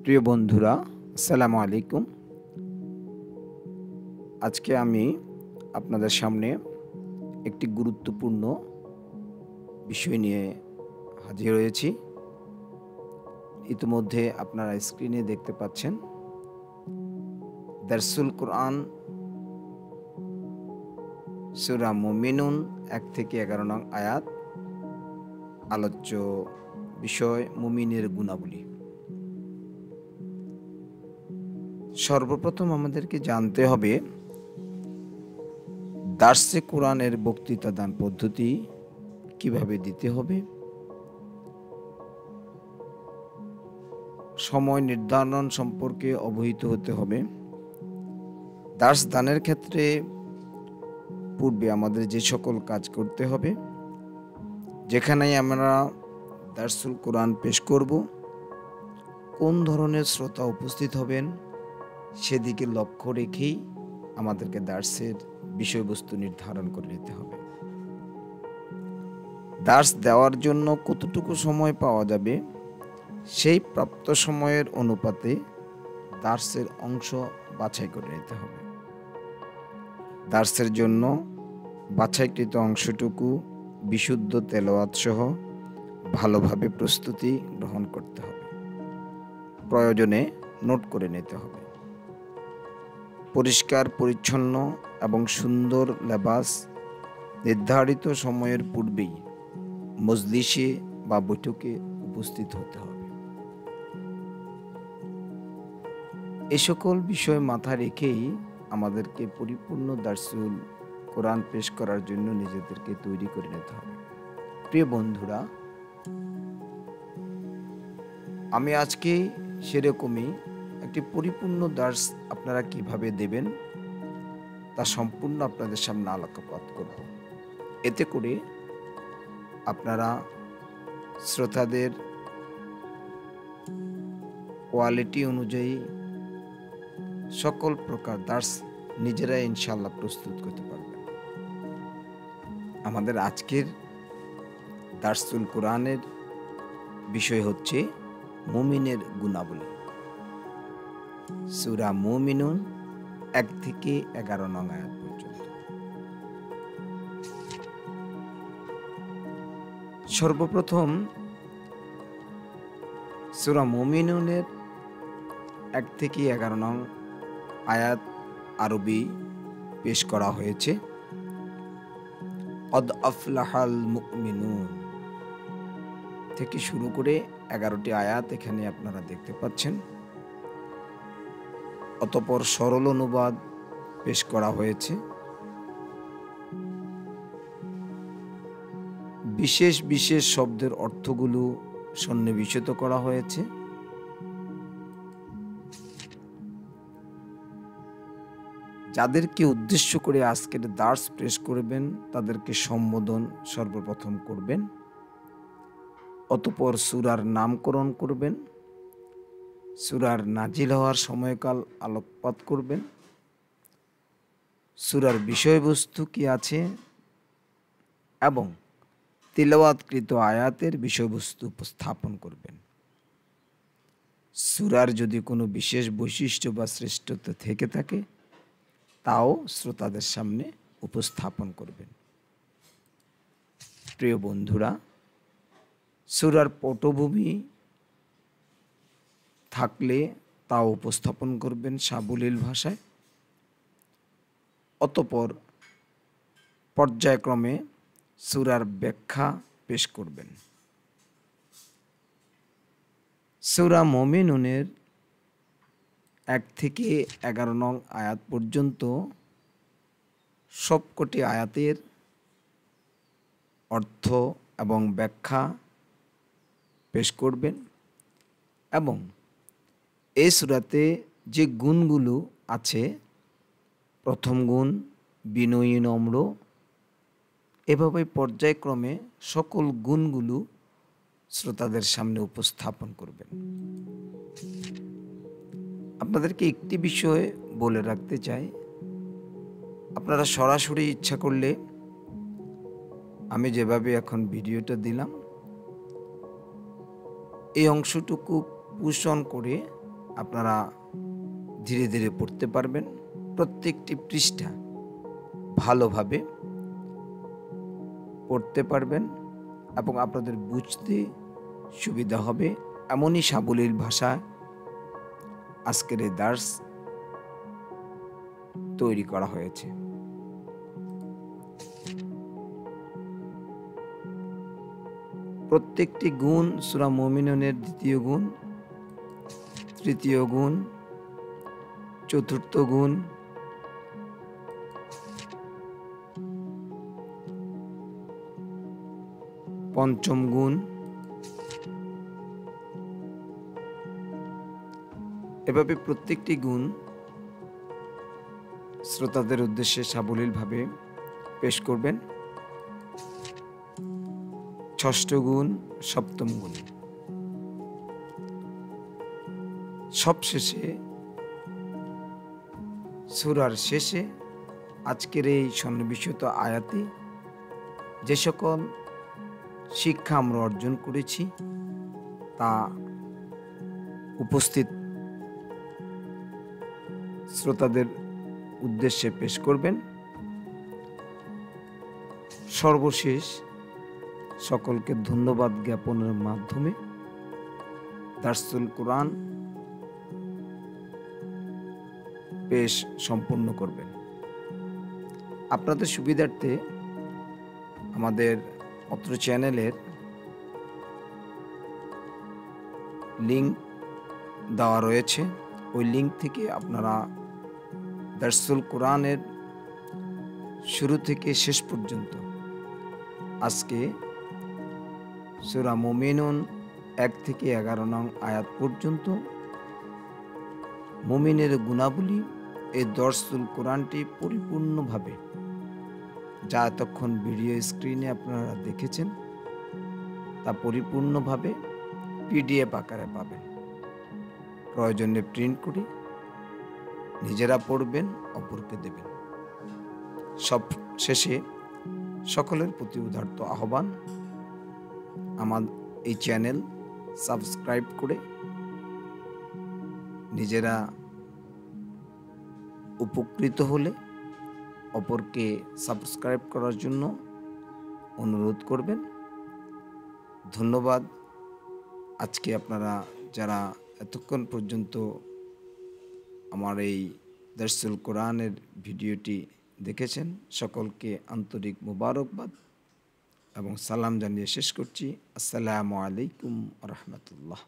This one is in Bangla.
প্রিয় বন্ধুরা, আসসালামু আলাইকুম। আজকে আমি আপনাদের সামনে একটি গুরুত্বপূর্ণ বিষয় নিয়ে হাজির হয়েছি। ইতিমধ্যে আপনারা স্ক্রিনে দেখতে পাচ্ছেন দারসুল কোরআন সূরা মুমিনুন ১ থেকে ১১ নং আয়াত। আলোচ্য বিষয় মুমিনের গুণাবলী। সর্বপ্রথম আমাদেরকে জানতে হবে দার্সে কোরআনের বক্তৃতা দান পদ্ধতি কিভাবে দিতে হবে, সময় নির্ধারণ সম্পর্কে অবহিত হতে হবে। দার্স দানের ক্ষেত্রে পূর্বে আমাদের যে সকল কাজ করতে হবে, যেখানেই আমরা দার্সুল কোরআন পেশ করব, কোন ধরনের শ্রোতা উপস্থিত হবেন সেদিকে লক্ষ্য রেখেই আমাদেরকে দার্সের বিষয়বস্তু নির্ধারণ করে নিতে হবে। দার্স দেওয়ার জন্য কতটুকু সময় পাওয়া যাবে সেই প্রাপ্ত সময়ের অনুপাতে দার্সের অংশ বাছাই করে নিতে হবে। দার্সের জন্য বাছাইকৃত অংশটুকু বিশুদ্ধ তেলাওয়াত সহ ভালোভাবে প্রস্তুতি গ্রহণ করতে হবে। প্রয়োজনে নোট করে নিতে হবে। পরিষ্কার পরিচ্ছন্ন এবং সুন্দর লেবাস নির্ধারিত সময়ের পূর্বেই মজলিসে বা বৈঠকে উপস্থিত হতে হবে। এই সকল বিষয় মাথায় রেখেই আমাদেরকে পরিপূর্ণ দার্সুল কোরআন পেশ করার জন্য নিজেদেরকে তৈরি করে নিতে হবে। প্রিয় বন্ধুরা, আমি আজকে সেরকমই একটি পরিপূর্ণ দার্স আপনারা কিভাবে দেবেন তা সম্পূর্ণ আপনাদের সামনে আলোকপাত করব। এতে করে আপনারা শ্রোতাদের কোয়ালিটি অনুযায়ী সকল প্রকার দার্স নিজেরাই ইনশাআল্লাহ প্রস্তুত করতে পারবেন। আমাদের আজকের দার্সুল কোরআনের বিষয় হচ্ছে মুমিনের গুণাবলী। সূরা মুমিনুন ১ থেকে ১১ নং আয়াত পর্যন্ত। সর্বপ্রথম সূরা মুমিনুনের ১ থেকে ১১ নং আয়াত আরবি পেশ করা হয়েছে। কদ আফলাহাল মুমিনুন থেকে শুরু করে ১১টি আয়াত এখানে আপনারা দেখতে পাচ্ছেন। অতঃপর সরল অনুবাদ পেশ করা হয়েছে। বিশেষ বিশেষ শব্দের অর্থগুলো সন্নিবেশিত করা হয়েছে। যাদেরকে উদ্দেশ্য করে আজকের দার্স পেশ করবেন তাদেরকে সম্বোধন সর্বপ্রথম করবেন। অতঃপর সূরার নামকরণ করবেন, সূরার নাজিল হওয়ার সময়কাল আলোকপাত করবেন, সূরার বিষয়বস্তু কি আছে এবং তিলাওয়াতকৃত আয়াতের বিষয়বস্তু উপস্থাপন করবেন। সূরার যদি কোনো বিশেষ বৈশিষ্ট্য বা শ্রেষ্ঠত্ব থেকে থাকে তাও শ্রোতাদের সামনে উপস্থাপন করবেন। প্রিয় বন্ধুরা, সূরার পটভূমি থাকলে তাও উপস্থাপন করবেন সাবলীল ভাষায়। অতঃপর পর্যায়ক্রমে সূরার ব্যাখ্যা পেশ করবেন। সূরা মুমিনুনের ১ থেকে ১১ নং আয়াত পর্যন্ত সবকটি আয়াতের অর্থ এবং ব্যাখ্যা পেশ করবেন এবং এই সূরাতে যে গুণগুলো আছে, প্রথম গুণ বিনয়ী নম্র, এভাবে পর্যায়ক্রমে সকল গুণগুলো শ্রোতাদের সামনে উপস্থাপন করবেন। আপনাদেরকে একটি বিষয় বলে রাখতে চাই, আপনারা সরাসরি ইচ্ছা করলে আমি যেভাবে এখন ভিডিওটা দিলাম এই অংশটুকু পুশ অন করে আপনারা ধীরে ধীরে পড়তে পারবেন। প্রত্যেকটি পৃষ্ঠা ভালোভাবে পড়তে পারবেন এবং আপনাদের বুঝতে সুবিধা হবে। এমনই সাবলীল ভাষা আজকের এই দার্স তৈরি করা হয়েছে। প্রত্যেকটি গুণ সূরা মুমিনুনের দ্বিতীয় গুণ, তৃতীয় গুণ, চতুর্থ গুণ, পঞ্চম গুণ, এভাবে প্রত্যেকটি গুণ শ্রোতাদের উদ্দেশ্যে সাবলীলভাবে পেশ করবেন। ষষ্ঠ গুণ, সপ্তম গুণ, সবশেষে সূরার শেষে আজকের এই সন্নিবেশিত আয়াতে যে সকল শিক্ষা আমরা অর্জন করেছি তা উপস্থিত শ্রোতাদের উদ্দেশ্যে পেশ করবেন। সর্বশেষ সকলকে ধন্যবাদ জ্ঞাপনের মাধ্যমে দারসুল কোরআন পেশ সম্পন্ন করবেন। আপনাদের সুবিধার্থে আমাদের অত্র চ্যানেলের লিঙ্ক দেওয়া রয়েছে। ওই লিঙ্ক থেকে আপনারা দারসুল কোরআনের শুরু থেকে শেষ পর্যন্ত আজকে সূরা মুমিনুন 1 থেকে 11 নং আয়াত পর্যন্ত মুমিনের গুণাবলী এই দারসুল কোরআনটি পরিপূর্ণভাবে, যা এতক্ষণ ভিডিও স্ক্রিনে আপনারা দেখেছেন, তা পরিপূর্ণভাবে পিডিএফ আকারে পাবেন। প্রয়োজনে প্রিন্ট করে নিজেরা পড়বেন, অপরকে দেবেন। সব শেষে সকলের প্রতি উদারত আহ্বান, আমার এই চ্যানেল সাবস্ক্রাইব করে নিজেরা উপকৃত হলে অপরকে সাবস্ক্রাইব করার জন্য অনুরোধ করবেন। ধন্যবাদ। আজকে আপনারা যারা এতক্ষণ পর্যন্ত আমার এই দারসুল কোরআনের ভিডিওটি দেখেছেন, সকলকে আন্তরিক মোবারকবাদ এবং সালাম জানিয়ে শেষ করছি। আসসালামু আলাইকুম ওয়া রাহমাতুল্লাহ।